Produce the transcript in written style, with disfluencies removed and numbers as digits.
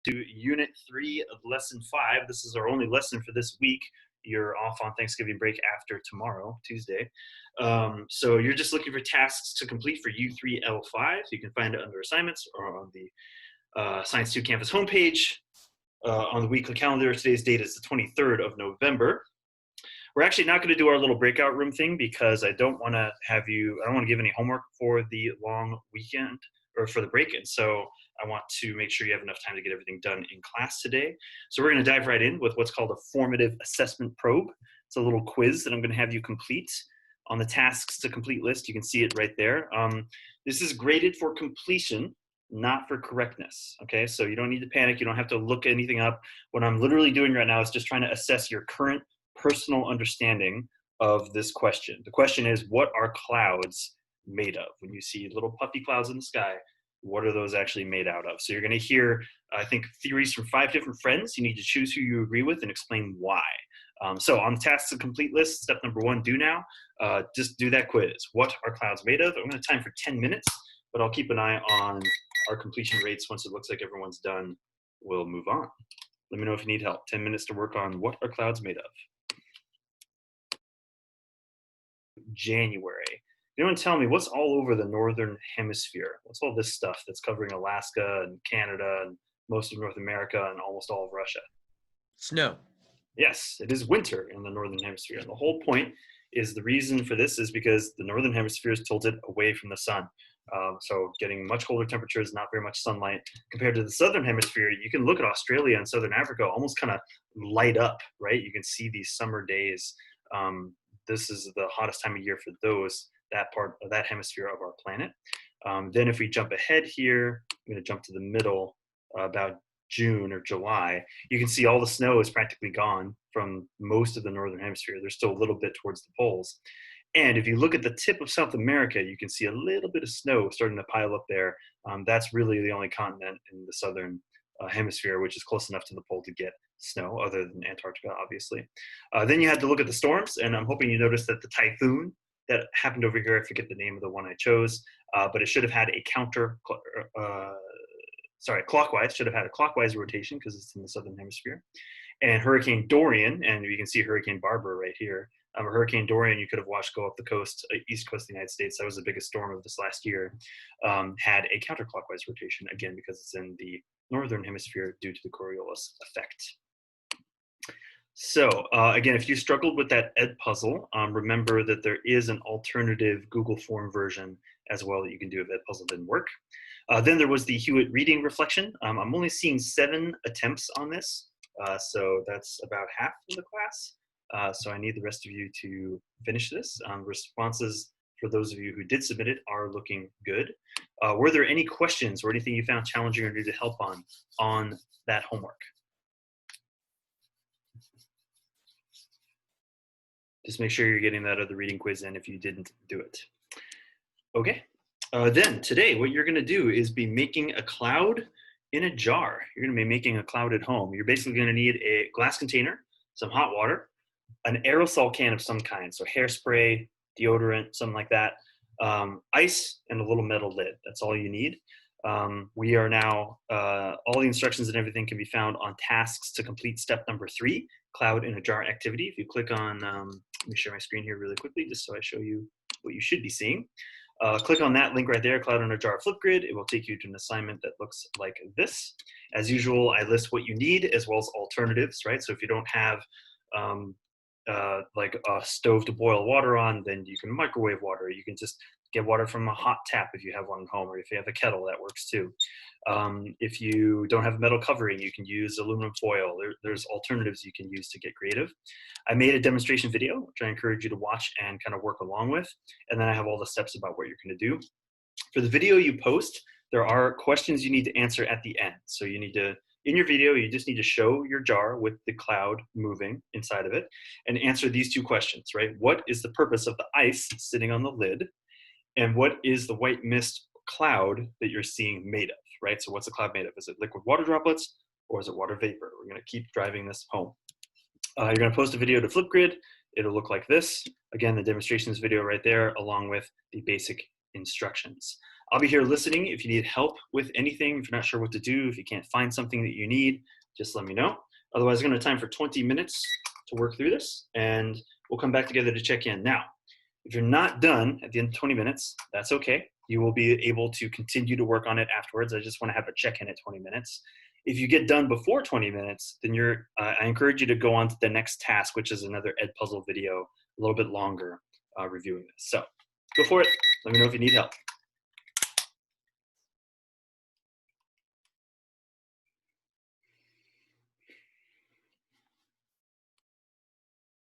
To Unit 3 of Lesson 5. This is our only lesson for this week. You're off on Thanksgiving break after tomorrow, Tuesday. So you're just looking for tasks to complete for U3L5. You can find it under assignments or on the Science2 campus homepage. On the weekly calendar, today's date is the 23rd of November. We're actually not going to do our little breakout room thing because I don't want to give any homework for the long weekend or for the break. And so I want to make sure you have enough time to get everything done in class today. So we're going to dive right in with what's called a formative assessment probe. It's a little quiz that I'm going to have you complete on the tasks to complete list. You can see it right there. This is graded for completion, not for correctness. Okay, so you don't need to panic. You don't have to look anything up. What I'm literally doing right now is just trying to assess your current personal understanding of this question. The question is, what are clouds made of? When you see little puffy clouds in the sky, what are those actually made out of? So you're going to hear, I think, theories from 5 different friends. You need to choose who you agree with and explain why. So on the tasks to complete list, step number 1, do now. Just do that quiz. What are clouds made of? I'm going to time for 10 minutes, but I'll keep an eye on our completion rates. Once it looks like everyone's done, we'll move on. Let me know if you need help. 10 minutes to work on what are clouds made of. January. You want to tell me what's all over the northern hemisphere? What's all this stuff that's covering Alaska and Canada and most of North America and almost all of Russia? Snow. Yes, it is winter in the northern hemisphere. And the whole point is, the reason for this is because the northern hemisphere is tilted away from the sun. So getting much colder temperatures, not very much sunlight. Compared to the southern hemisphere, you can look at Australia and southern Africa almost kind of light up, right? You can see these summer days. This is the hottest time of year for that part of that hemisphere of our planet. Then if we jump ahead here, I'm going to jump to the middle, about June or July. You can see all the snow is practically gone from most of the northern hemisphere. There's still a little bit towards the poles. And if you look at the tip of South America, you can see a little bit of snow starting to pile up there. That's really the only continent in the southern hemisphere which is close enough to the pole to get snow, other than Antarctica, obviously. Then you had to look at the storms, and I'm hoping you noticed that the typhoon that happened over here, I forget the name of the one I chose, but it should have had a clockwise, should have had a clockwise rotation because it's in the southern hemisphere. And Hurricane Dorian, and you can see Hurricane Barbara right here. Hurricane Dorian, you could have watched go up the coast, east coast of the United States. That was the biggest storm of this last year. Had a counterclockwise rotation, again, because it's in the northern hemisphere due to the Coriolis effect. So again, if you struggled with that Ed puzzle, remember that there is an alternative Google form version as well that you can do if Ed puzzle didn't work. Then there was the Hewitt reading reflection. I'm only seeing 7 attempts on this, so that's about half of the class. So I need the rest of you to finish this. Responses for those of you who did submit it are looking good. Were there any questions or anything you found challenging or needed help on that homework? Just make sure you're getting that other reading quiz in if you didn't do it. Okay, then today what you're gonna do is be making a cloud in a jar. You're gonna be making a cloud at home. You're basically gonna need a glass container, some hot water, an aerosol can of some kind, so hairspray, deodorant, something like that, ice, and a little metal lid. That's all you need. We are now, all the instructions and everything can be found on tasks to complete step number 3, cloud in a jar activity. If you click on, let me share my screen here really quickly just so I show you what you should be seeing. Click on that link right there, cloud in a jar Flipgrid. It will take you to an assignment that looks like this. As usual, I list what you need as well as alternatives, right? So if you don't have like a stove to boil water on, then you can microwave water. You can just get water from a hot tap if you have one at home, or if you have a kettle, that works too. If you don't have metal covering, you can use aluminum foil. There's alternatives you can use to get creative. I made a demonstration video, which I encourage you to watch and kind of work along with. And then I have all the steps about what you're going to do. For the video you post, there are questions you need to answer at the end. So you need to, in your video, you just need to show your jar with the cloud moving inside of it and answer these 2 questions, right? What is the purpose of the ice sitting on the lid? And what is the white mist cloud that you're seeing made of, right? So what's the cloud made of? Is it liquid water droplets or is it water vapor? We're going to keep driving this home. You're going to post a video to Flipgrid. It'll look like this. Again, the demonstrations video right there, along with the basic instructions. I'll be here listening. If you need help with anything, if you're not sure what to do, if you can't find something that you need, just let me know. Otherwise, I'm going to have time for 20 minutes to work through this, and we'll come back together to check in. Now, if you're not done at the end of 20 minutes, that's okay. You will be able to continue to work on it afterwards. I just want to have a check-in at 20 minutes. If you get done before 20 minutes, then I encourage you to go on to the next task, which is another Edpuzzle video, a little bit longer, reviewing this. So go for it. Let me know if you need help.